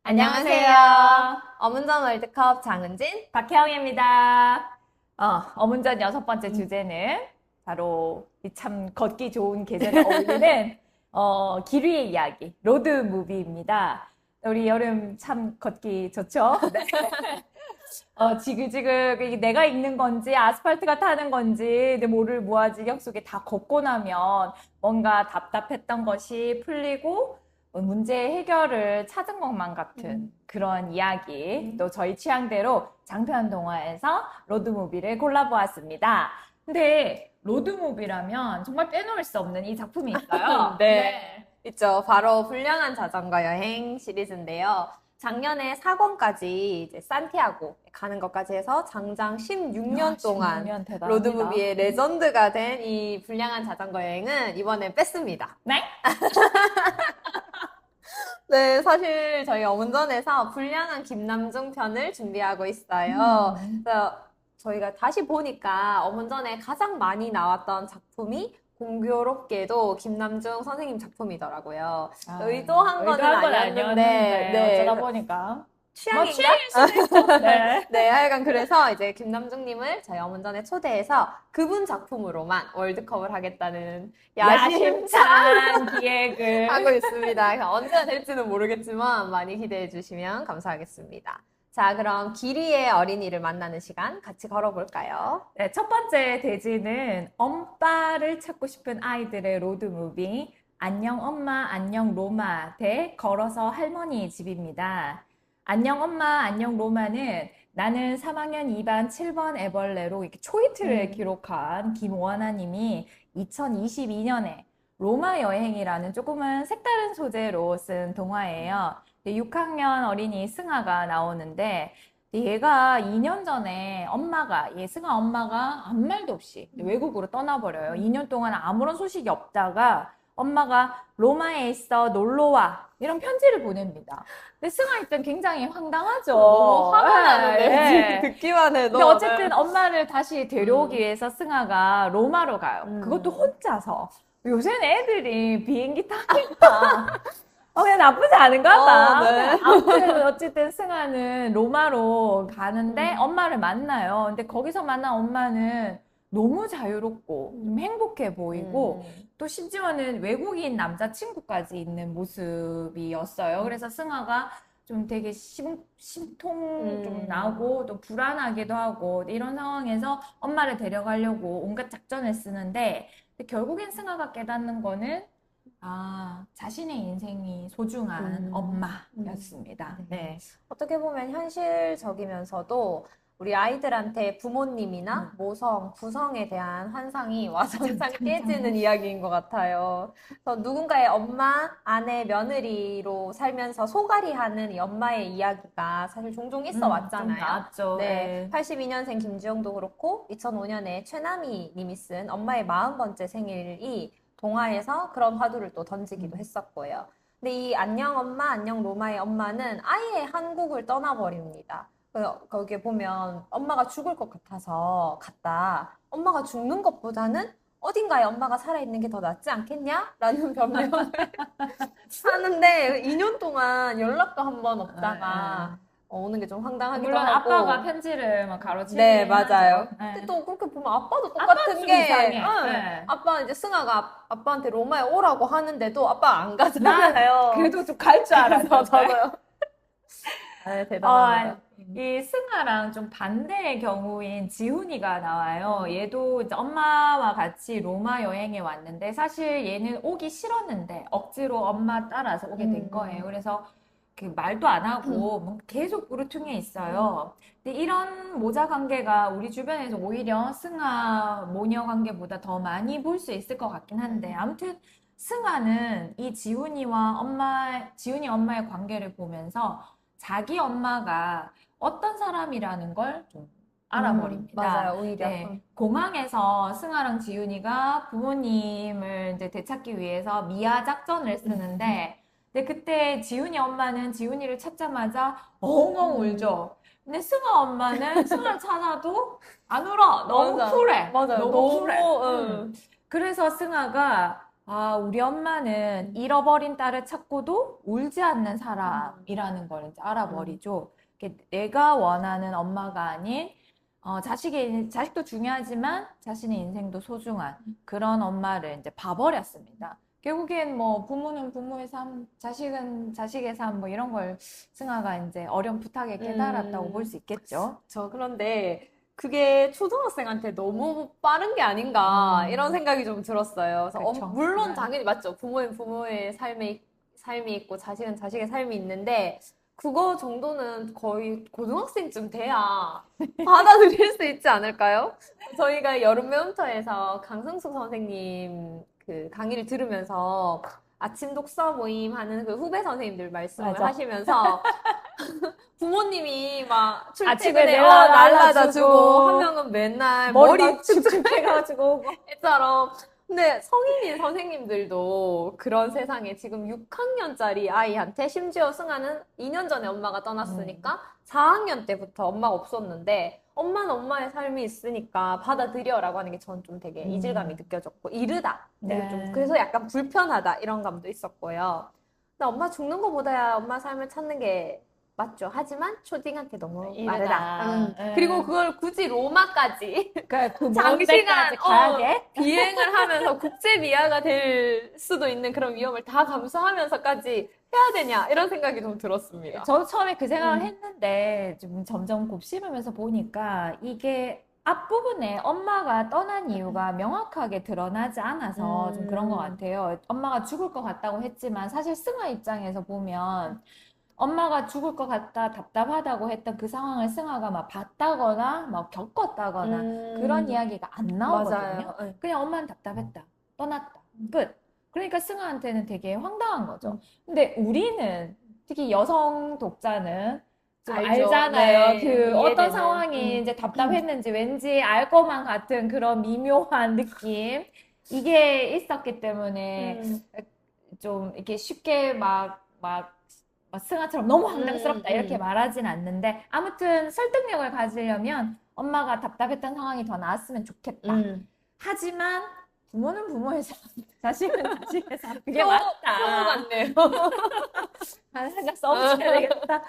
안녕하세요. 어문전 월드컵 장은진. 박혜영입니다. 어문전 6번째 주제는 바로 이 참 걷기 좋은 계절에 어울리는 길 위의 이야기, 로드 무비입니다. 우리 여름 참 걷기 좋죠? 네. 지글지글 이게 내가 읽는 건지 아스팔트가 타는 건지 내 모를 무아지경 속에 다 걷고 나면 뭔가 답답했던 것이 풀리고 문제 해결을 찾은 것만 같은 그런 이야기, 또 저희 취향대로 장편 동화에서 로드무비를 골라보았습니다. 근데 로드무비라면 정말 빼놓을 수 없는 이 작품이 있어요. 네. 있죠. 바로 불량한 자전거 여행 시리즈인데요. 작년에 4권까지 이제 산티아고 가는 것까지 해서 장장 16년 동안 16년 대단합니다. 로드무비의 레전드가 된 이 불량한 자전거 여행은 이번에 뺐습니다. 네? 네, 사실 저희 어문전에서 불량한 김남중 편을 준비하고 있어요. 그래서 저희가 다시 보니까 어문전에 가장 많이 나왔던 작품이 공교롭게도 김남중 선생님 작품이더라고요. 의도한 건 아니었는데, 네, 어쩌다 보니까 취향인가? 취향일 수도 있고. 네. 네, 하여간 그래서 이제 김남중님을 저희 어문전에 초대해서 그분 작품으로만 월드컵을 하겠다는 야심찬 야심찬 기획을 하고 있습니다. 그래서 언제나 될지는 모르겠지만 많이 기대해 주시면 감사하겠습니다. 자, 그럼 길 위의 어린이를 만나는 시간 같이 걸어볼까요? 네, 첫 번째 대지는 엄빠를 찾고 싶은 아이들의 로드무비 안녕 엄마 안녕 로마 대 걸어서 할머니 집입니다. 안녕 엄마 안녕 로마는 나는 3학년 2반 7번 애벌레로 이렇게 초이트를 기록한 김오하나 님이 2022년에 로마 여행이라는 조금은 색다른 소재로 쓴 동화예요. 6학년 어린이 승아가 나오는데 얘가 2년 전에 승아 엄마가 아무 말도 없이 외국으로 떠나버려요. 2년 동안 아무런 소식이 없다가 엄마가 로마에 있어 놀러와 이런 편지를 보냅니다. 근데 승아 입장 굉장히 황당하죠. 너무 화가 나는데 네. 듣기만 해도. 근데 어쨌든 엄마를 다시 데려오기 위해서 승아가 로마로 가요. 그것도 혼자서. 요새는 애들이 비행기 타니까 그냥 나쁘지 않은가 봐. 네. 아무튼 어쨌든 승아는 로마로 가는데 엄마를 만나요. 근데 거기서 만난 엄마는 너무 자유롭고 좀 행복해 보이고 또 심지어는 외국인 남자친구까지 있는 모습이었어요. 그래서 승아가 좀 되게 심통 좀 나고 또 불안하기도 하고 이런 상황에서 엄마를 데려가려고 온갖 작전을 쓰는데 결국엔 승아가 깨닫는 거는 자신의 인생이 소중한 엄마였습니다. 네. 어떻게 보면 현실적이면서도 우리 아이들한테 부모님이나 모성, 구성에 대한 환상이 와장창 깨지는 이야기인 것 같아요. 그래서 누군가의 엄마, 아내, 며느리로 살면서 소갈이하는 이 엄마의 이야기가 사실 종종 있어 좀 왔잖아요. 나왔죠. 네, 네. 82년생 김주영도 그렇고 2005년에 최남희 님이 쓴 엄마의 40번째 생일이 동화에서 그런 화두를 또 던지기도 했었고요. 근데 이 안녕 엄마, 안녕 로마의 엄마는 아예 한국을 떠나버립니다. 거기에 보면 엄마가 죽을 것 같아서 갔다. 엄마가 죽는 것보다는 어딘가에 엄마가 살아있는 게 더 낫지 않겠냐? 라는 변명을 하는데 2년 동안 연락도 한 번 없다가 오는 게 좀 황당하기도 물론 하고. 아빠가 편지를 막 가로채긴 네, 맞아요. 하죠. 네. 근데 또 그렇게 보면 아빠도 아빠도 똑같은 좀 게, 이상해. 응. 네. 아빠 이제 승아가 아빠한테 로마에 오라고 하는데도 아빠 안 가잖아요. 그래도 좀 갈 줄 알았어. 저도요. 네, 대단합니다. 이 승아랑 좀 반대의 경우인 지훈이가 나와요. 얘도 이제 엄마와 같이 로마 여행에 왔는데 사실 얘는 오기 싫었는데 억지로 엄마 따라서 오게 된 거예요. 그래서 그 말도 안 하고 뭐 계속 우르퉁해 있어요. 근데 이런 모자 관계가 우리 주변에서 오히려 승아 모녀 관계보다 더 많이 볼 수 있을 것 같긴 한데 아무튼 승아는 이 지훈이 엄마의 관계를 보면서 자기 엄마가 어떤 사람이라는 걸 좀 알아버립니다. 맞아요, 오히려. 네, 공항에서 승아랑 지훈이가 부모님을 이제 되찾기 위해서 미아 작전을 쓰는데, 근데 그때 지훈이 엄마는 지훈이를 찾자마자 엉엉 울죠. 근데 승아 엄마는 승아를 찾아도 안 울어. 너무 맞아. 쿨해. 맞아요. 너무 쿨해. 너무, 그래서 승아가 아, 우리 엄마는 잃어버린 딸을 찾고도 울지 않는 사람이라는 걸 이제 알아버리죠. 이게 내가 원하는 엄마가 아닌, 자식도 중요하지만 자신의 인생도 소중한 그런 엄마를 이제 봐버렸습니다. 결국엔 뭐 부모는 부모의 삶, 자식은 자식의 삶, 뭐 이런 걸 승아가 이제 어렴풋하게 깨달았다고 볼 수 있겠죠. 그런데 그게 초등학생한테 너무 빠른 게 아닌가 이런 음, 생각이 좀 들었어요. 그래서 그렇죠. 물론 당연히 맞죠. 부모는 부모의 삶이 있고 자식은 자식의 삶이 있는데 그거 정도는 거의 고등학생쯤 돼야 받아들일 수 있지 않을까요? 저희가 여름 매운터에서 강승수 선생님 그 강의를 들으면서 아침 독서 모임 하는 그 후배 선생님들 말씀을 맞아. 하시면서 부모님이 막 아침에 출퇴근에 날라다 주고 한 날라주고 명은 맨날 머리 머리 막 축축해가지고 축축해처럼 근데 성인인 선생님들도 그런 세상에 지금 6학년짜리 아이한테 심지어 승아는 2년 전에 엄마가 떠났으니까 4학년 때부터 엄마가 없었는데 엄마는 엄마의 삶이 있으니까 받아들여라고 하는 게 전 좀 되게 이질감이 느껴졌고 이르다. 그리고 좀 네. 그래서 약간 불편하다 이런 감도 있었고요. 근데 엄마 죽는 것보다야 엄마 삶을 찾는 게 맞죠. 하지만 초딩한테 너무 빠르다. 이르다. 그리고 그걸 굳이 로마까지 그 먼 장시간 데까지 가야 돼? 비행을 하면서 국제 미아가 될 수도 있는 그런 위험을 다 감수하면서까지 해야 되냐 이런 생각이 좀 들었습니다. 저도 처음에 그 생각을 음. 했는데 좀 점점 곱씹으면서 보니까 이게 앞부분에 엄마가 떠난 이유가 명확하게 드러나지 않아서 좀 그런 것 같아요. 엄마가 죽을 것 같다고 했지만 사실 승아 입장에서 보면 엄마가 죽을 것 같다, 답답하다고 했던 그 상황을 승아가 막 봤다거나, 막 겪었다거나, 그런 이야기가 안 나오거든요. 맞아요. 네. 그냥 엄마는 답답했다, 떠났다, 끝. 그러니까 승아한테는 되게 황당한 거죠. 음. 근데 우리는, 특히 여성 독자는 좀 알죠. 알잖아요. 네, 그 어떤 이해되는. 상황이 이제 답답했는지 왠지 알 것만 같은 그런 미묘한 느낌. 이게 있었기 때문에 음. 좀 이렇게 쉽게 막 승아처럼 너무 황당스럽다 이렇게 말하진 않는데 아무튼 설득력을 가지려면 엄마가 답답했던 상황이 더 나았으면 좋겠다. 음. 하지만 부모는 부모의 삶, 자식은 자식의 삶. 그게 표 맞다. 같네요. 살짝 써붙여야 되겠다.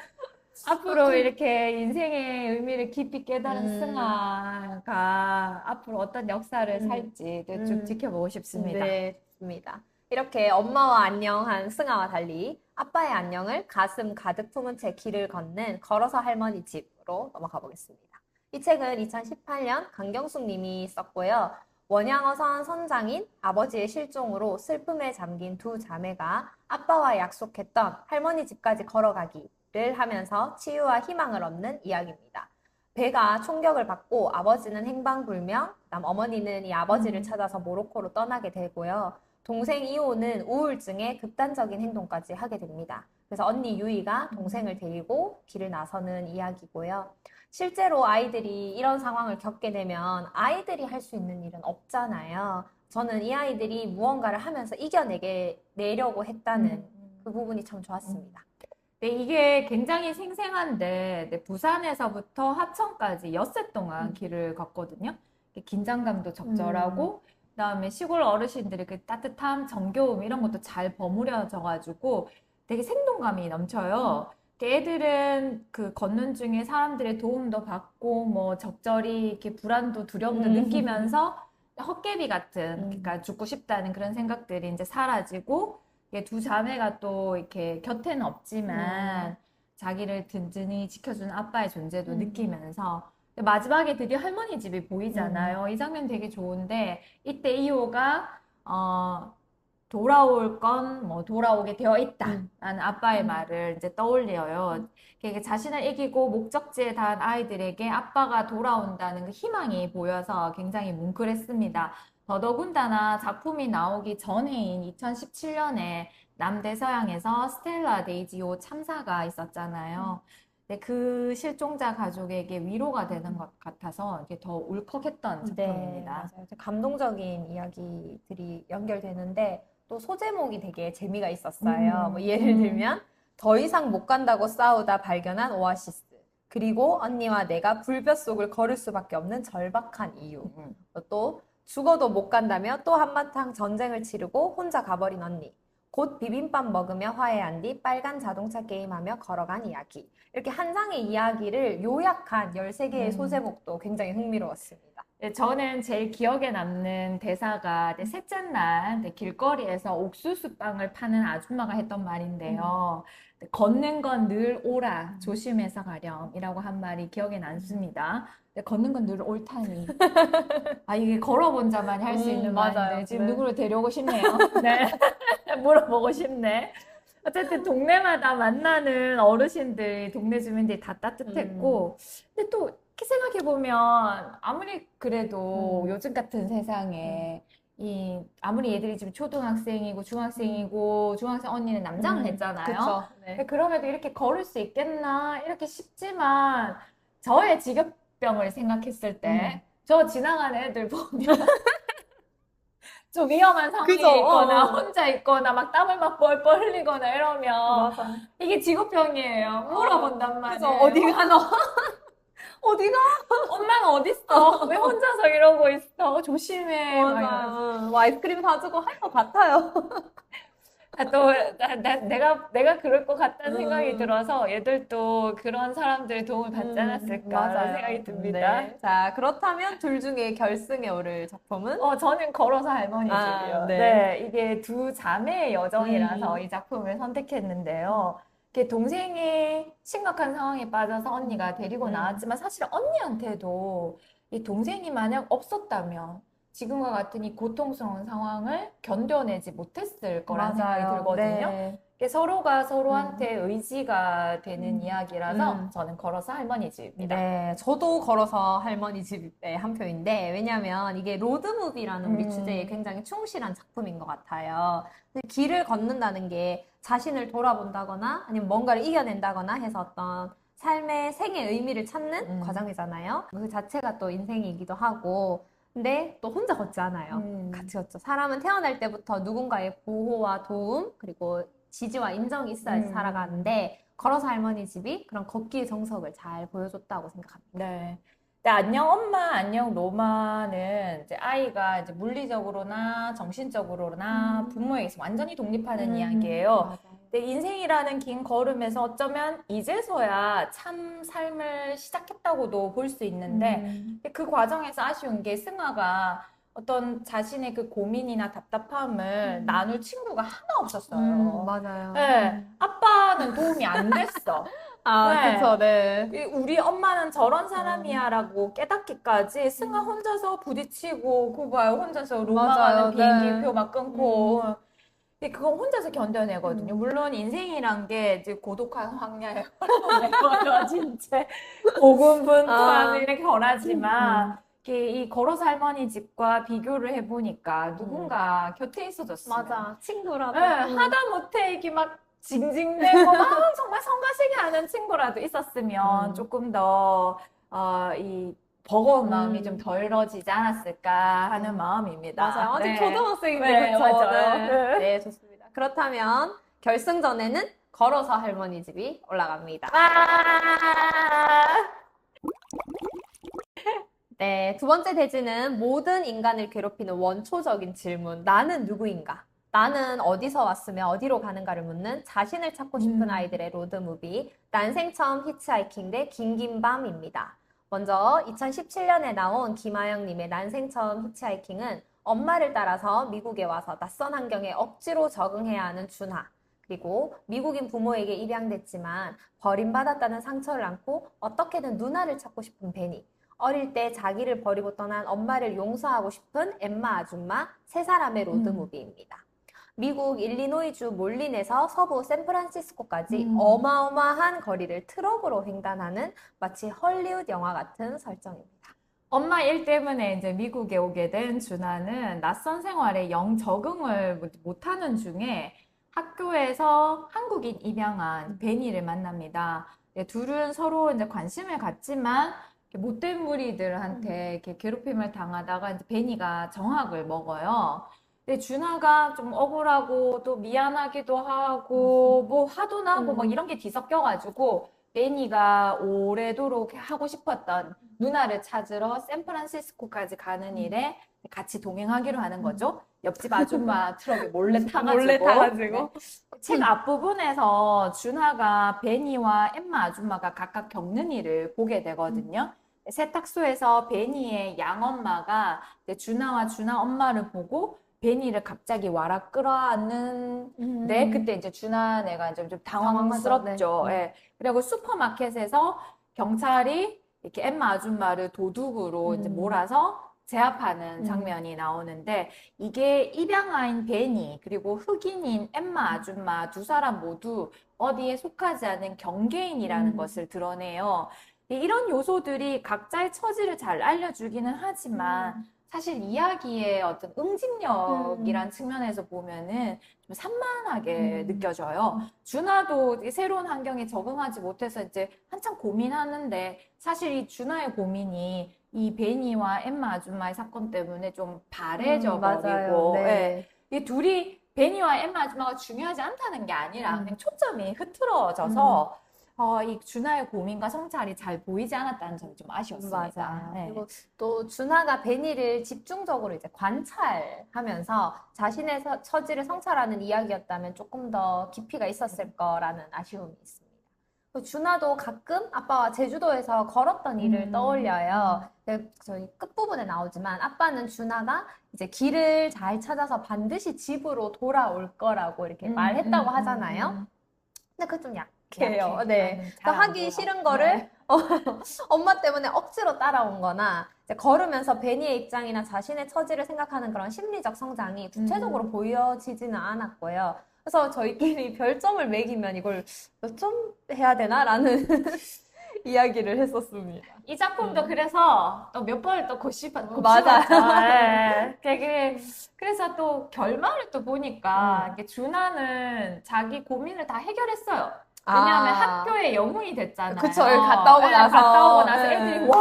앞으로 이렇게 인생의 의미를 깊이 깨달은 승아가 앞으로 어떤 역사를 음. 살지 쭉 음. 지켜보고 싶습니다. 네, 좋습니다. 이렇게 엄마와 안녕한 승아와 달리 아빠의 안녕을 가슴 가득 품은 채 길을 걷는 걸어서 할머니 집으로 넘어가 보겠습니다. 이 책은 2018년 강경숙 님이 썼고요. 원양어선 선장인 아버지의 실종으로 슬픔에 잠긴 두 자매가 아빠와 약속했던 할머니 집까지 걸어가기를 하면서 치유와 희망을 얻는 이야기입니다. 배가 총격을 받고 아버지는 행방불명, 그다음 어머니는 이 아버지를 찾아서 모로코로 떠나게 되고요. 동생 이호는 우울증에 극단적인 행동까지 하게 됩니다. 그래서 언니 유이가 동생을 데리고 길을 나서는 이야기고요. 실제로 아이들이 이런 상황을 겪게 되면 아이들이 할 수 있는 일은 없잖아요. 저는 이 아이들이 무언가를 하면서 내려고 했다는 그 부분이 참 좋았습니다. 네, 이게 굉장히 생생한데, 네, 부산에서부터 하천까지 엿새 동안 길을 걷거든요. 긴장감도 적절하고, 그다음에 시골 어르신들의 그 따뜻함, 정겨움 이런 것도 잘 버무려져가지고 되게 생동감이 넘쳐요. 애들은 그 걷는 중에 사람들의 도움도 받고, 뭐 적절히 이렇게 불안도 두려움도 느끼면서 헛개비 같은, 그러니까 죽고 싶다는 그런 생각들이 이제 사라지고, 이게 두 자매가 또 이렇게 곁에는 없지만 자기를 든든히 지켜주는 아빠의 존재도 느끼면서 마지막에 드디어 할머니 집이 보이잖아요. 이 장면 되게 좋은데 이때 이호가 돌아올 건 뭐 돌아오게 되어 있다라는 아빠의 말을 이제 떠올려요. 이게 자신을 이기고 목적지에 닿은 아이들에게 아빠가 돌아온다는 그 희망이 보여서 굉장히 뭉클했습니다. 더더군다나 작품이 나오기 전해인 2017년에 남대서양에서 스텔라 데이지오 참사가 있었잖아요. 근데 그 실종자 가족에게 위로가 되는 것 같아서 이게 더 울컥했던 네, 작품입니다. 맞아요. 감동적인 이야기들이 연결되는데 또 소제목이 되게 재미가 있었어요. 뭐 예를 들면 더 이상 못 간다고 싸우다 발견한 오아시스. 그리고 언니와 내가 불볕 속을 걸을 수밖에 없는 절박한 이유. 또 죽어도 못 간다며 또 한바탕 전쟁을 치르고 혼자 가버린 언니. 곧 비빔밥 먹으며 화해한 뒤 빨간 자동차 게임하며 걸어간 이야기. 이렇게 한 장의 이야기를 요약한 13개의 소제목도 굉장히 흥미로웠습니다. 네, 저는 제일 기억에 남는 대사가 이제 셋째 날 이제 길거리에서 옥수수빵을 파는 아줌마가 했던 말인데요. 걷는 건 늘 오라, 조심해서 가렴이라고 한 말이 기억에 남습니다. 걷는 건 늘 옳다니. 아, 이게 걸어본 자만이 할 수 있는 맞아요. 말인데 지금 네. 누구를 데려오고 싶네요. 네. 물어보고 싶네. 어쨌든 동네마다 만나는 어르신들, 동네 주민들이 다 따뜻했고, 근데 또 이렇게 생각해보면 아무리 그래도 요즘 같은 세상에 아무리 얘들이 지금 초등학생이고 중학생이고 중학생 언니는 남장을 했잖아요. 그쵸. 네. 근데 그럼에도 이렇게 걸을 수 있겠나 이렇게 싶지만 저의 직업병을 생각했을 때 저 지나가는 애들 보면 좀 위험한 상황에 그죠? 있거나 어. 혼자 있거나 막 땀을 막 뻘뻘 흘리거나 이러면 맞아. 이게 직업병이에요. 물어본단 그죠? 말이에요. 어디 가너? 어디가? 엄마는 어딨어? 왜 혼자서 이러고 있어? 조심해. 막 이러면서. 맞아. 뭐 아이스크림 사주고 할 것 같아요. 아, 또 내가 그럴 것 같다는 생각이 음. 들어서 얘들도 그런 사람들의 도움을 받지 않았을까 생각이 듭니다. 네. 자, 그렇다면 둘 중에 결승에 오를 작품은? 저는 걸어서 할머니 집이요. 아, 네. 네, 이게 두 자매의 여정이라서 음. 이 작품을 선택했는데요. 이게 동생이 심각한 상황에 빠져서 언니가 데리고 나왔지만 사실 언니한테도 이 동생이 만약 없었다면 지금과 같은 이 고통스러운 상황을 견뎌내지 못했을 거라는 생각이 들거든요. 네. 이게 서로가 서로한테 의지가 되는 이야기라서 음. 저는 걸어서 할머니 집입니다. 네, 저도 걸어서 할머니 집에 한 표인데, 왜냐면 이게 로드무비라는 우리 주제에 굉장히 충실한 작품인 것 같아요. 길을 걷는다는 게 자신을 돌아본다거나 아니면 뭔가를 이겨낸다거나 해서 어떤 삶의 생의 의미를 찾는 과정이잖아요. 그 자체가 또 인생이기도 하고, 근데 또 혼자 걷지 않아요. 같이 걷죠. 사람은 태어날 때부터 누군가의 보호와 도움, 그리고 지지와 인정이 있어야지 살아가는데, 걸어서 할머니 집이 그런 걷기의 정석을 잘 보여줬다고 생각합니다. 네. 근데 안녕 엄마, 안녕 로마는 이제 아이가 이제 물리적으로나 정신적으로나 부모에게서 완전히 독립하는 이야기예요. 맞아요. 근데 인생이라는 긴 걸음에서 어쩌면 이제서야 참 삶을 시작했다고 볼 수 있는데 근데 그 과정에서 아쉬운 게 승아가 어떤 자신의 그 고민이나 답답함을 나눌 친구가 하나 없었어요. 맞아요. 네, 아빠는 도움이 안 됐어. 아, 네. 그쵸, 네. 우리 엄마는 저런 사람이야라고 깨닫기까지 승아 혼자서 부딪히고 그거 봐요. 혼자서 로마 맞아요, 가는 네. 비행기표 막 끊고 근데 그건 혼자서 견뎌내거든요. 물론 인생이란 게 이제 고독한 황야에 걸어진 채 고군분투하는 결하지만 이 걸어서 할머니 집과 비교를 해보니까 누군가 곁에 있어줬으면 맞아. 친구라도. 네, 하다못해 이게 막 징징대고 막 정말 성가시게 하는 친구라도 있었으면 조금 더 이 버거운 마음이 좀 덜어지지 않았을까 하는 마음입니다. 맞아요. 아직 네. 초등학생인데, 네, 그쵸? 맞아요. 네. 네, 좋습니다. 그렇다면 결승전에는 걸어서 할머니 집이 올라갑니다. 아! 네, 두 번째 대지는 모든 인간을 괴롭히는 원초적인 질문. 나는 누구인가? 나는 어디서 왔으며 어디로 가는가를 묻는 자신을 찾고 싶은 아이들의 로드무비. 난생 처음 히치하이킹 대 긴긴밤입니다. 먼저 2017년에 나온 김하영님의 난생 처음 히치하이킹은 엄마를 따라서 미국에 와서 낯선 환경에 억지로 적응해야 하는 준하. 그리고 미국인 부모에게 입양됐지만 버림받았다는 상처를 안고 어떻게든 누나를 찾고 싶은 베니. 어릴 때 자기를 버리고 떠난 엄마를 용서하고 싶은 엠마 아줌마 세 사람의 로드무비입니다. 미국 일리노이주 몰린에서 서부 샌프란시스코까지 어마어마한 거리를 트럭으로 횡단하는 마치 헐리우드 영화 같은 설정입니다. 엄마 일 때문에 이제 미국에 오게 된 준하는 낯선 생활에 영 적응을 못하는 중에 학교에서 한국인 입양한 베니를 만납니다. 둘은 서로 이제 관심을 갖지만 못된 무리들한테 이렇게 괴롭힘을 당하다가 이제 베니가 정학을 먹어요. 근데 준하가 좀 억울하고 또 미안하기도 하고 뭐 화도 나고 막 이런 게 뒤섞여가지고 베니가 오래도록 하고 싶었던 누나를 찾으러 샌프란시스코까지 가는 일에 같이 동행하기로 하는 거죠. 옆집 아줌마 트럭에 몰래 몰래 타가지고. 타가지고. 네. 책 앞부분에서 준하가 베니와 엠마 아줌마가 각각 겪는 일을 보게 되거든요. 세탁소에서 베니의 양엄마가 이제 준하와 준하 엄마를 보고 베니를 갑자기 와라 끌어안는데 그때 이제 준하네가 좀 당황스럽죠. 네. 예. 그리고 슈퍼마켓에서 경찰이 이렇게 엠마 아줌마를 도둑으로 이제 몰아서 제압하는 장면이 나오는데 이게 입양아인 베니 그리고 흑인인 엠마 아줌마 두 사람 모두 어디에 속하지 않은 경계인이라는 것을 드러내요. 이런 요소들이 각자의 처지를 잘 알려주기는 하지만 사실 이야기의 어떤 응집력이란 측면에서 보면은 좀 산만하게 느껴져요. 준하도 이 새로운 환경에 적응하지 못해서 이제 한참 고민하는데 사실 이 준하의 고민이 이 베니와 엠마 아줌마의 사건 때문에 좀 바래져 맞아요. 버리고 네. 이 둘이 베니와 엠마 아줌마가 중요하지 않다는 게 아니라 그냥 초점이 흐트러져서 이 준하의 고민과 성찰이 잘 보이지 않았다는 점이 좀 아쉬웠습니다. 맞아. 네. 그리고 또 준하가 베니를 집중적으로 이제 관찰하면서 자신의 처지를 성찰하는 이야기였다면 조금 더 깊이가 있었을 거라는 아쉬움이 있습니다. 그리고 준하도 가끔 아빠와 제주도에서 걸었던 일을 떠올려요. 저희 끝부분에 나오지만 아빠는 준하가 이제 길을 잘 찾아서 반드시 집으로 돌아올 거라고 이렇게 말했다고 하잖아요. 근데 그게 좀 약해요. 네. 또 하기 싫은 거를 엄마 때문에 억지로 따라온 거나 이제 걸으면서 베니의 입장이나 자신의 처지를 생각하는 그런 심리적 성장이 구체적으로 보여지지는 않았고요. 그래서 저희끼리 별점을 매기면 이걸 몇 점 해야 되나라는 이야기를 했었습니다. 이 작품도 그래서 또 몇 번을 또 곱씹었죠. 맞아요. 그래서 또 결말을 또 보니까 이게 준하는 자기 고민을 다 해결했어요. 왜냐하면 학교에 영웅이 됐잖아요. 그쵸, 여기 갔다 오고 나서. 갔다 오고 나서 네. 애들이 와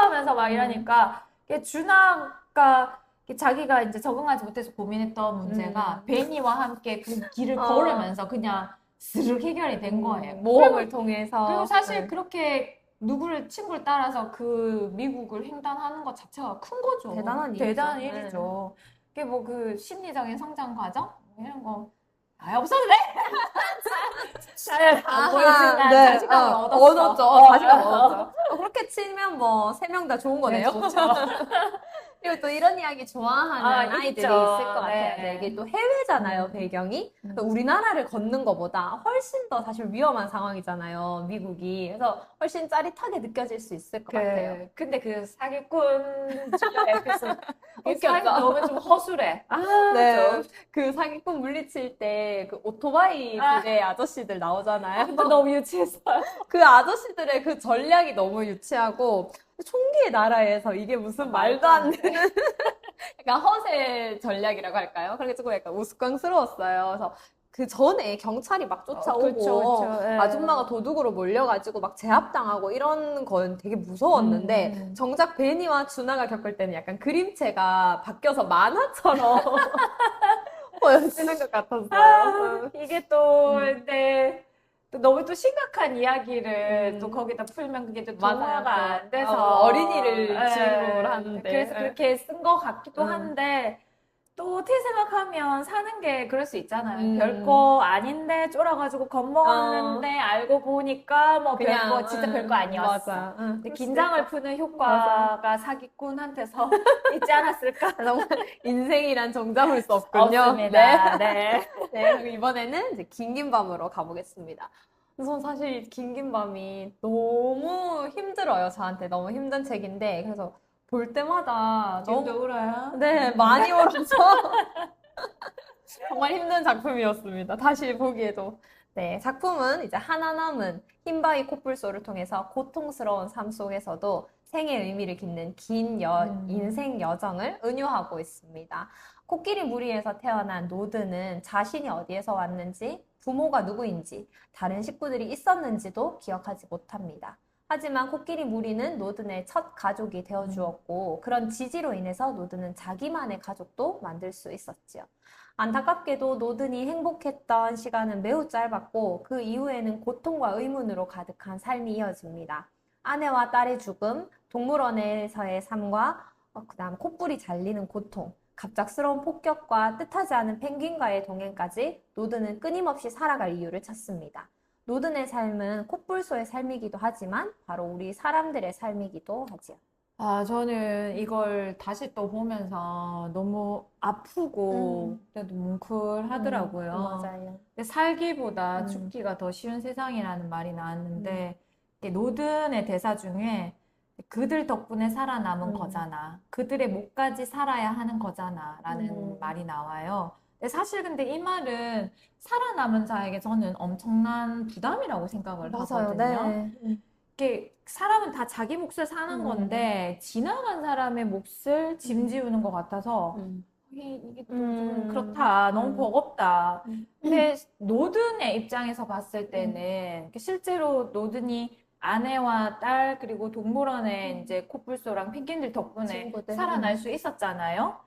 하면서 막 이러니까 이게 준하가 자기가 이제 적응하지 못해서 고민했던 문제가 베니와 함께 그 길을 걸으면서 그냥 스르륵 해결이 된 거예요. 모험을 통해서. 그리고 사실 그렇게 친구를 따라서 그 미국을 횡단하는 것 자체가 큰 거죠. 대단한 일이죠. 대단한 일이죠. 그게 뭐 그 심리적인 성장 과정? 이런 거. 없어도 돼! 잘 안 보이지만 자신감을 얻었어. 자신감 얻었죠. 그렇게 치면 뭐, 세 명 다 좋은 거네요. 네, 좋죠. 그리고 또 이런 이야기 좋아하는 아이들이 있죠. 있을 것 같아요. 네. 네, 이게 또 해외잖아요, 배경이. 그러니까 우리나라를 걷는 것보다 훨씬 더 사실 위험한 상황이잖아요, 미국이. 그래서 훨씬 짜릿하게 느껴질 수 있을 것 같아요. 근데 그 사기꾼 주요 에피소드 웃겼죠? 너무 좀 허술해. 네. 그 사기꾼 물리칠 때 그 오토바이들의 아저씨들 나오잖아요. 또 너무 유치했어요. 그 아저씨들의 그 전략이 너무 유치하고 총기의 나라에서 이게 무슨 말도 안 되는 약간 허세 전략이라고 할까요? 그렇게 조금 약간 우스꽝스러웠어요. 그래서 그 전에 경찰이 막 쫓아오고 그쵸. 예. 아줌마가 도둑으로 몰려가지고 막 제압당하고 이런 건 되게 무서웠는데 정작 베니와 준하가 겪을 때는 약간 그림체가 바뀌어서 만화처럼 보여지는 것 같았어요. 이게 또, 근데, 또 너무 또 심각한 이야기를 또 거기다 풀면 그게 또 동화가 맞아요. 안 돼서. 어린이를 예. 주인공으로 하는데. 그래서 그렇게 쓴 것 같기도 한데, 또 어떻게 생각하면 사는 게 그럴 수 있잖아요. 별거 아닌데 쫄아가지고 겁먹었는데 알고 보니까 뭐 별거, 진짜 별거 아니었어. 맞아. 근데 긴장을 푸는 효과가 사기꾼한테서 있지 않았을까? 정말 인생이란 정잡을 수 없군요. 없습니다. 네. 네, 그럼 이번에는 이제 긴긴 밤으로 가보겠습니다. 우선 사실 긴긴 밤이 너무 힘들어요. 저한테 너무 힘든 책인데 그래서 볼 때마다 지금도 너무 울어요? 네, 많이 울어서 정말 힘든 작품이었습니다. 다시 보기에도. 네, 작품은 이제 하나 남은 흰바위 코뿔소를 통해서 고통스러운 삶 속에서도 생의 의미를 깃는 긴 인생 여정을 은유하고 있습니다. 코끼리 무리에서 태어난 노드는 자신이 어디에서 왔는지, 부모가 누구인지, 다른 식구들이 있었는지도 기억하지 못합니다. 하지만 코끼리 무리는 노든의 첫 가족이 되어 주었고, 그런 지지로 인해서 노든은 자기만의 가족도 만들 수 있었지요. 안타깝게도 노든이 행복했던 시간은 매우 짧았고, 그 이후에는 고통과 의문으로 가득한 삶이 이어집니다. 아내와 딸의 죽음, 동물원에서의 삶과 그다음 콧불이 잘리는 고통, 갑작스러운 폭격과 뜻하지 않은 펭귄과의 동행까지 노드는 끊임없이 살아갈 이유를 찾습니다. 노든의 삶은 콧불소의 삶이기도 하지만 바로 우리 사람들의 삶이기도 하지요. 아, 저는 이걸 다시 또 보면서 너무 아프고 음, 또 뭉클하더라고요. 맞아요. 근데 살기보다 음, 죽기가 더 쉬운 세상이라는 말이 음, 나왔는데, 이게 노든의 대사 중에 그들 덕분에 살아남은 음, 거잖아. 그들의 목까지 살아야 하는 거잖아. 라는 음, 말이 나와요. 근데 사실 근데 이 말은 살아남은 자에게 저는 엄청난 부담이라고 생각을 맞아요. 하거든요. 네. 이게 사람은 다 자기 몫을 사는 음, 건데 지나간 사람의 몫을 음, 짐지우는 것 같아서 음, 이게 또 좀 음, 그렇다. 너무 음, 버겁다. 음, 근데 노든의 입장에서 봤을 음, 때는 실제로 노든이 아내와 딸 그리고 동물원에 음, 이제 코뿔소랑 펭귄들 덕분에 친구들. 살아날 수 있었잖아요.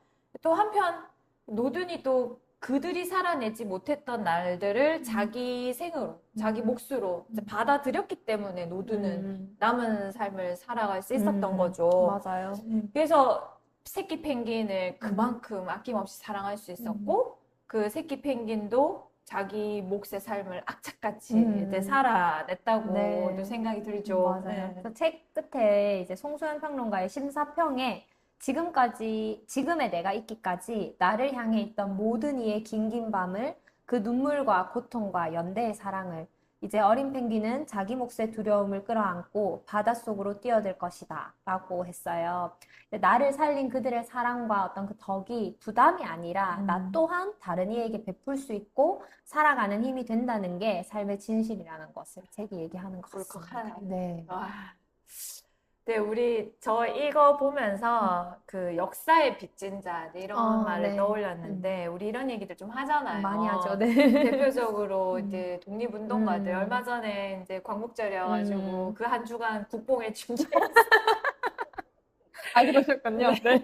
또 한편 노든이 또 그들이 살아내지 못했던 날들을 음, 자기 생으로, 자기 음, 몫으로 이제 받아들였기 때문에 노드는 음, 남은 삶을 살아갈 수 있었던 거죠. 맞아요. 그래서 새끼 펭귄을 음, 그만큼 아낌없이 사랑할 수 음, 있었고, 그 새끼 펭귄도 자기 몫의 삶을 악착같이 이제 음, 살아냈다고도 네, 생각이 들죠. 맞아요. 네. 그래서 책 끝에 이제 송수연 평론가의 심사평에 지금의 내가 있기까지 나를 향해 있던 모든 이의 긴긴 밤을 그 눈물과 고통과 연대의 사랑을 이제 어린 펭귄은 자기 몫의 두려움을 끌어안고 바닷속으로 뛰어들 것이다 라고 했어요. 근데 나를 살린 그들의 사랑과 어떤 그 덕이 부담이 아니라 나 음, 또한 다른 이에게 베풀 수 있고 살아가는 힘이 된다는 게 삶의 진실이라는 것을 책이 얘기하는 것 같습니다. 울컥하네. 네. 와. 네, 저 이거 음. 보면서 그 역사에 빚진 자 네, 이런 말을 네. 떠올렸는데 우리 이런 얘기들 좀 많이 하죠. 하잖아요. 네. 대표적으로 음, 이제 독립운동가들 얼마 음, 전에 이제 광복절이어가지고 음. 그 한 주간 국뽕에 충실해서 아, 그러셨군요. 네.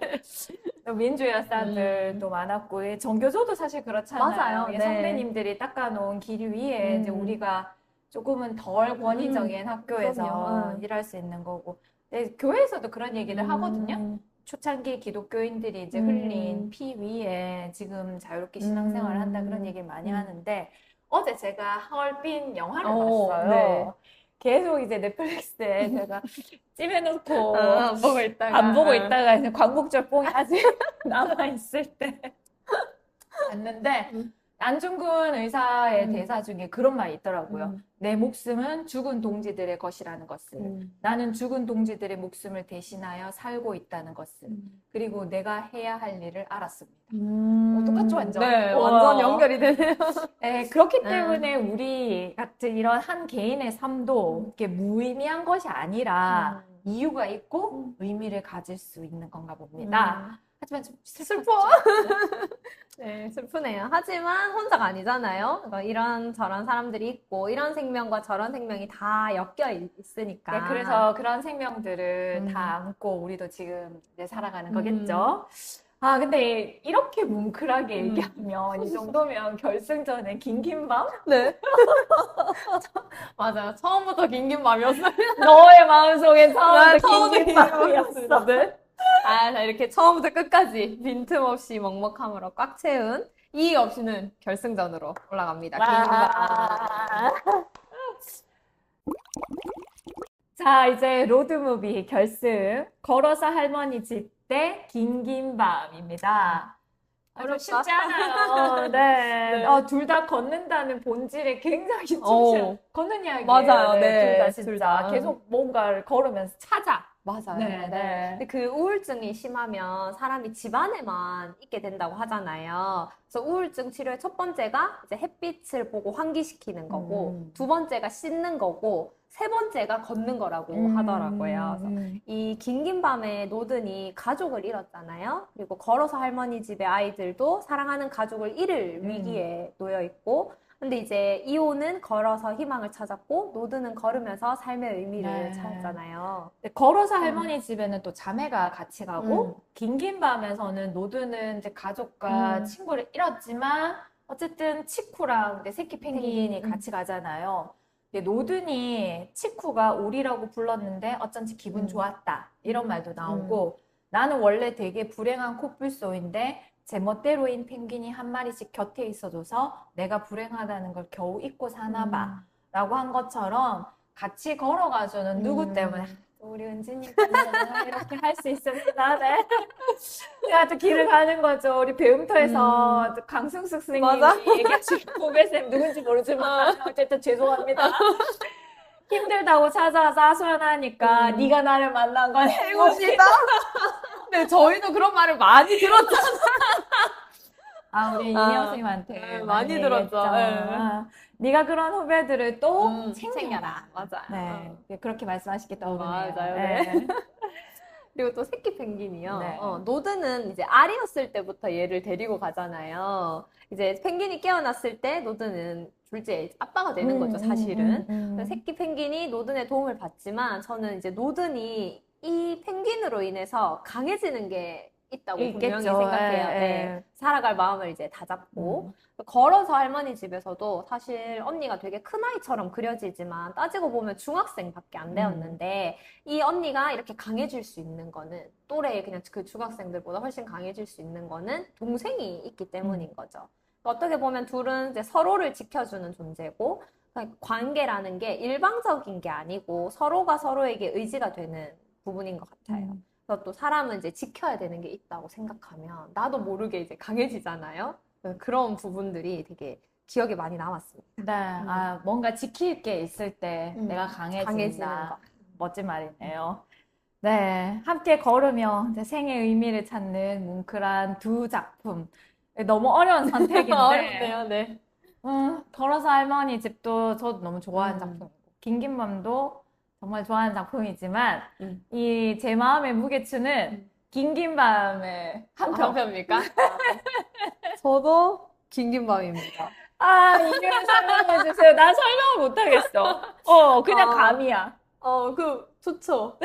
민주음, 열사들도 많았고 이 정교조도 사실 그렇잖아요. 맞아요. 이게 네. 선배님들이 닦아놓은 길 위에 이제 음, 우리가 조금은 덜 권위적인 그럼요. 학교에서 일할 수 있는 거고. 근데 교회에서도 그런 얘기를 하거든요. 음, 초창기 기독교인들이 이제 흘린 음, 피 위에 지금 자유롭게 신앙생활을 한다 그런 음, 얘기를 많이 음. 하는데 어제 제가 하얼빈 영화를 네. 봤어요. 계속 이제 넷플릭스에 제가 찜해놓고 보고 안 보고 있다가, 있다가 이제 광복절 뽕이 아직 남아있을 때 봤는데 음, 안중근 의사의 음, 대사 중에 그런 말이 있더라고요. 음, 내 목숨은 죽은 동지들의 것이라는 것을. 음, 나는 죽은 동지들의 목숨을 대신하여 살고 있다는 것을. 음. 그리고 내가 해야 할 일을 알았습니다. 똑같죠, 완전? 네, 완전 우와. 연결이 되네요. 네, 그렇기 아, 때문에 우리 같은 이런 한 개인의 삶도 음, 이렇게 무의미한 것이 아니라 음, 이유가 있고 음, 의미를 가질 수 있는 건가 봅니다. 음. 하지만 좀 슬퍼. 슬펐죠. 네. 네, 슬프네요. 하지만 혼자가 아니잖아요. 그러니까 이런 저런 사람들이 있고, 이런 생명과 저런 생명이 다 엮여 네, 있으니까. 그래서 그런 생명들을 다 음, 안고 우리도 지금 이제 살아가는 음, 거겠죠. 아, 근데 이렇게 뭉클하게 음. 얘기하면 이 정도면 결승전에 긴긴밤? 네, 맞아요. 처음부터 긴긴 밤이었어요. 너의 마음속에 네, 처음부터 처음부터 긴긴 밤이었습니다. 긴긴밤이었어. 네. 아, 자, 이렇게 처음부터 끝까지 빈틈없이 먹먹함으로 꽉 채운 이의 없이는 결승전으로 올라갑니다. 긴긴 밤. 와. 자, 이제 로드무비 결승. 걸어서 할머니 집 대 긴긴밤입니다. 아, 좀 어렵다. 쉽지 않아요. 네. 네. 둘 다 걷는다는 본질에 굉장히 충실한, 오, 걷는 이야기예요. 맞아요. 네, 둘 다 네, 둘 진짜. 다. 계속 뭔가를 걸으면서 찾아. 맞아요. 네, 네. 네. 근데 그 우울증이 심하면 사람이 집안에만 있게 된다고 하잖아요. 그래서 우울증 치료의 첫 번째가 이제 햇빛을 보고 환기시키는 거고, 음, 두 번째가 씻는 거고, 세 번째가 걷는 거라고 하더라고요. 그래서 음, 이 긴긴 밤에 노든이 가족을 잃었잖아요. 그리고 걸어서 할머니 집의 아이들도 사랑하는 가족을 잃을 음. 위기에 놓여 있고, 근데 이제 이호는 걸어서 희망을 찾았고, 노드는 걸으면서 삶의 의미를 네. 찾았잖아요. 근데 걸어서 음, 할머니 집에는 또 자매가 같이 음, 가고, 긴긴 밤에서는 노드는 이제 가족과 음, 친구를 잃었지만, 어쨌든 치쿠랑 내 새끼 펭귄, 펭귄이 같이 가잖아요. 근데 노드니 치쿠가 오리라고 불렀는데 어쩐지 기분 음, 좋았다. 이런 음, 말도 음, 나오고, 나는 원래 되게 불행한 코뿔소인데 제멋대로인 펭귄이 한 마리씩 곁에 있어줘서 내가 불행하다는 걸 겨우 잊고 사나 봐. 라고 한 것처럼 같이 걸어가주는 누구 때문에 우리 은지님 때문에 이렇게 할 수 있습니다. 네. 제가 또 길을 가는 거죠. 우리 배움터에서 또 강승숙 맞아. 선생님이 얘기하시는 고배쌤 누군지 모르지만 어쨌든 죄송합니다. 힘들다고 찾아와서 하소연하니까 네가 나를 만난 건 행운이다. 행운이다. 근데 저희도 그런 말을 많이 들었잖아. 아, 우리 이미영 선생님한테 네, 많이 많이 들었죠. 얘기했죠. 네. 아, 네가 그런 후배들을 또 챙겨라. 챙겨라. 맞아요. 네, 그렇게 말씀하시기 떠오르네요. 맞아요. 네. 그리고 또 새끼 펭귄이요. 네. 노드는 이제 알이었을 때부터 얘를 데리고 가잖아요. 이제 펭귄이 깨어났을 때 노드는 둘째 아빠가 되는 거죠, 사실은. 그래서 새끼 펭귄이 노든의 도움을 받지만 저는 이제 노든이 이 펭귄으로 인해서 강해지는 게 있다고 분명히 있겠죠. 생각해요. 예, 네. 예. 살아갈 마음을 이제 다잡고. 걸어서 할머니 집에서도 사실 언니가 되게 큰아이처럼 그려지지만 따지고 보면 중학생밖에 안 되었는데 이 언니가 이렇게 강해질 수 있는 거는 또래의 그냥 그 중학생들보다 훨씬 강해질 수 있는 거는 동생이 있기 때문인 거죠. 어떻게 보면 둘은 이제 서로를 지켜주는 존재고 그러니까 관계라는 게 일방적인 게 아니고 서로가 서로에게 의지가 되는 부분인 것 같아요. 그래서 또 사람은 이제 지켜야 되는 게 있다고 생각하면 나도 모르게 이제 강해지잖아요. 그런 부분들이 되게 기억에 많이 남았습니다. 네, 아, 뭔가 지킬 게 있을 때 내가 강해지는 강해진다. 거. 멋진 말이네요. 네, 함께 걸으며 이제 생의 의미를 찾는 뭉클한 두 작품. 너무 어려운 선택인데, 어렵네요, 네. 걸어서 할머니 집도 저도 너무 좋아하는 작품이고, 긴긴밤도 정말 좋아하는 작품이지만, 이 제 마음의 무게추는 긴긴밤의 한 편. 편입니까? 저도 긴긴밤입니다. 아, 이유를 설명해 주세요. 난 설명을 못 하겠어. 그냥 감이야. 좋죠.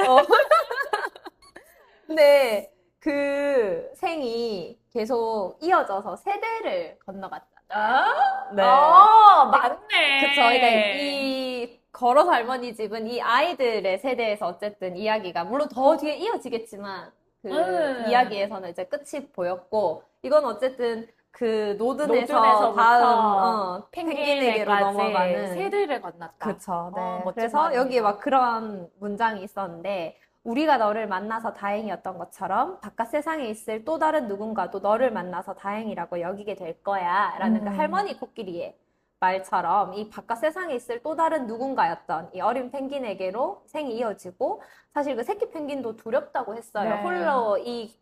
근데 그 생이 계속 이어져서 세대를 건너갔잖아요. 네. 맞네. 그쵸. 그러니까 이 걸어서 할머니 집은 이 아이들의 세대에서 어쨌든 이야기가 물론 더 뒤에 이어지겠지만 그 이야기에서는 이제 끝이 보였고 이건 어쨌든 그 노든에서 노든에서부터 다음 펭귄에게로 펭귄에게까지 넘어가는 세대를 건넜다. 그쵸. 네. 멋진 그래서 말입니다. 여기에 막 그런 문장이 있었는데 우리가 너를 만나서 다행이었던 것처럼 바깥 세상에 있을 또 다른 누군가도 너를 만나서 다행이라고 여기게 될 거야 라는 그 할머니 코끼리의 말처럼 이 바깥 세상에 있을 또 다른 누군가였던 이 어린 펭귄에게로 생이 이어지고 사실 그 새끼 펭귄도 두렵다고 했어요. 네. 홀로 이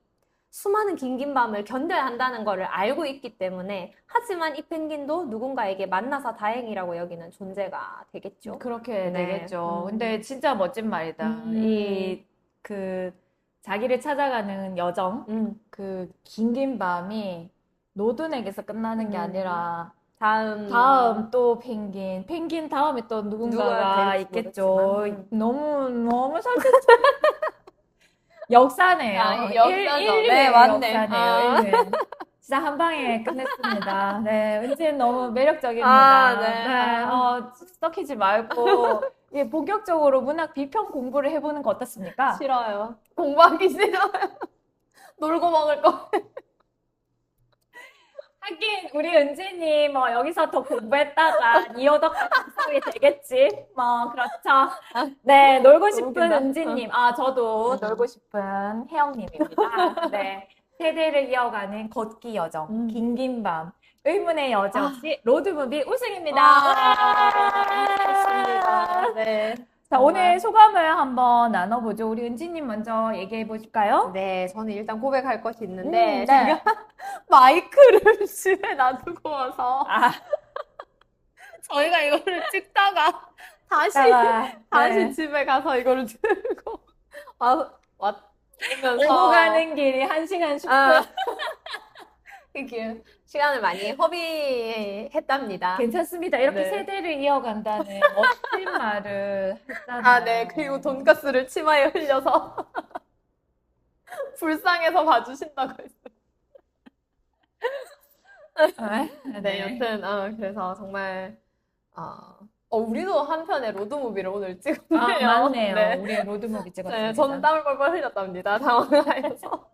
수많은 긴긴 밤을 견뎌야 한다는 것을 알고 있기 때문에 하지만 이 펭귄도 누군가에게 만나서 다행이라고 여기는 존재가 되겠죠. 그렇게 네. 되겠죠. 근데 진짜 멋진 말이다. 자기를 찾아가는 여정, 그 긴긴 밤이 노든에게서 끝나는 게 아니라 다음 또 펭귄 다음에 또 누군가가 누가 될지 있겠죠. 모르지만. 너무 설득. 역사네요. 역사죠. 인류의 네, 맞네. 역사네요. 인류의. 진짜 한 방에 끝냈습니다. 네, 은지는 너무 매력적입니다. 네. 썩히지 말고 예, 본격적으로 문학 비평 공부를 해보는 거 어떻습니까? 싫어요. 공부하기 싫어요. 놀고 먹을 거. 하긴 우리 은지님 여기서 더 공부했다가 이어덕 작성이 되겠지. 그렇죠. 네, 놀고 싶은 웃긴다. 은지님. 저도 놀고 싶은 혜영님입니다. 네, 세대를 이어가는 걷기 여정, 긴긴 밤, 의문의 여정 역시 로드무비 우승입니다. 좋습니다. 네. 자, 정말. 오늘 소감을 한번 나눠보죠. 우리 은지님 먼저 얘기해 보실까요? 네, 저는 일단 고백할 것이 있는데, 네. 제가 마이크를 집에 놔두고 와서, 저희가 이거를 찍다가, 다시 네. 집에 가서 이거를 들고, 왔으면서. 오고 가는 길이 1시간 10분. 이렇게 시간을 많이 허비했답니다. 괜찮습니다. 이렇게 네. 세대를 이어간다는 멋진 말을 했잖아요. 네. 그리고 돈가스를 치마에 흘려서 불쌍해서 봐주신다고 했어요. 네, 여튼, 그래서 정말, 우리도 한편의 로드무비를 오늘 아, 찍었네요. 맞네요. 네. 우리 로드무비 네, 찍었습니다. 저는 땀을 뻘뻘 흘렸답니다. 당황하여서.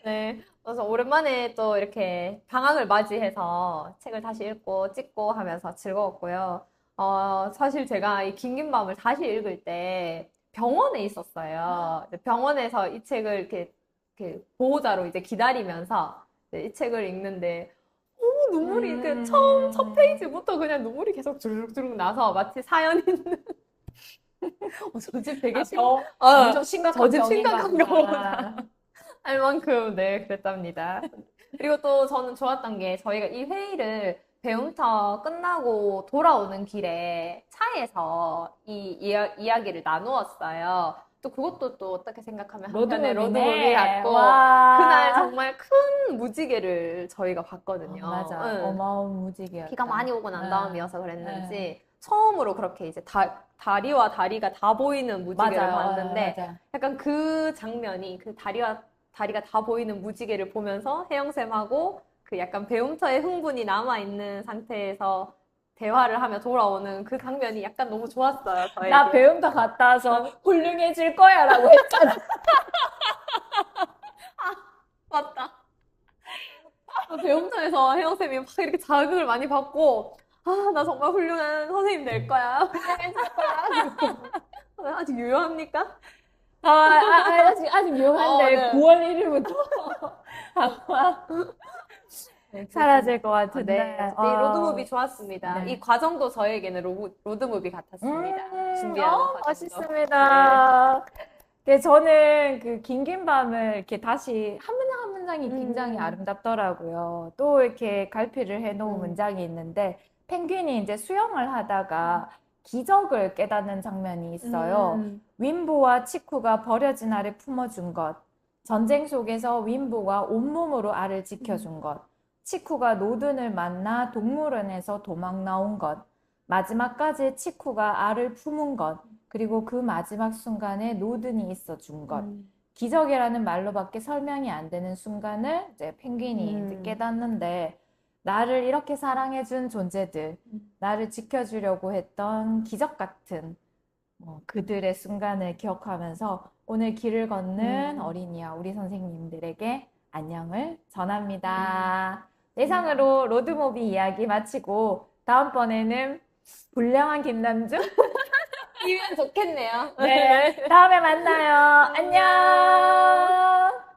네, 그래서 오랜만에 또 이렇게 방학을 맞이해서 책을 다시 읽고 찍고 하면서 즐거웠고요. 사실 제가 이 긴긴 밤을 다시 읽을 때 병원에 있었어요. 이제 병원에서 이 책을 이렇게 보호자로 이제 기다리면서 이제 이 책을 읽는데 너무 눈물이 그 처음 첫 페이지부터 그냥 눈물이 계속 주룩주룩 나서 마치 사연 있는 저 집 되게 엄청 심각한 저 집 병인가 심각한 보다. 할 만큼, 네, 그랬답니다. 그리고 또 저는 좋았던 게 저희가 이 회의를 배움터 끝나고 돌아오는 길에 차에서 이 이야기를 나누었어요. 또 그것도 또 어떻게 생각하면 한편의 로드무비 로드무비네. 같고, 와. 그날 정말 큰 무지개를 저희가 봤거든요. 맞아. 응. 어마어마한 무지개였다. 비가 많이 오고 난 응. 다음이어서 그랬는지, 처음으로 그렇게 이제 다리와 다리가 다 보이는 무지개를 맞아요. 봤는데, 맞아. 약간 그 장면이 그 다리가 다 보이는 무지개를 보면서 혜영쌤하고 그 약간 배움터의 흥분이 남아있는 상태에서 대화를 하며 돌아오는 그 장면이 약간 너무 좋았어요, 저에게. 나 배움터 갔다 와서 훌륭해질 거야 라고 했잖아. 맞다. 배움터에서 혜영쌤이 막 이렇게 자극을 많이 받고, 나 정말 훌륭한 선생님 될 거야. 훌륭해질 거야. 아직 유효합니까? 아직 유효한데 네. 9월 1일부터 아마 네, 사라질 것 네, 같은데. 네, 로드무비 좋았습니다. 네. 이 과정도 저에게는 로드무비 같았습니다. 준비하는 과정도. 멋있습니다. 네, 저는 그 긴긴 밤을 이렇게 다시 한 문장 한 문장이 굉장히 아름답더라고요. 또 이렇게 갈피를 해놓은 문장이 있는데, 펭귄이 이제 수영을 하다가 기적을 깨닫는 장면이 있어요. 윈보와 치쿠가 버려진 알을 품어준 것, 전쟁 속에서 윈보가 온몸으로 알을 지켜준 것, 치쿠가 노든을 만나 동물원에서 도망 나온 것, 마지막까지 치쿠가 알을 품은 것, 그리고 그 마지막 순간에 노든이 있어 준 것. 기적이라는 말로밖에 설명이 안 되는 순간을 이제 펭귄이 이제 깨닫는데, 나를 이렇게 사랑해준 존재들, 나를 지켜주려고 했던 기적 같은 그들의 순간을 기억하면서 오늘 길을 걷는 어린이와 우리 선생님들에게 안녕을 전합니다. 이상으로 로드무비 이야기 마치고 다음번에는 불량한 김남주? 이면 좋겠네요. 네, 다음에 만나요. 안녕!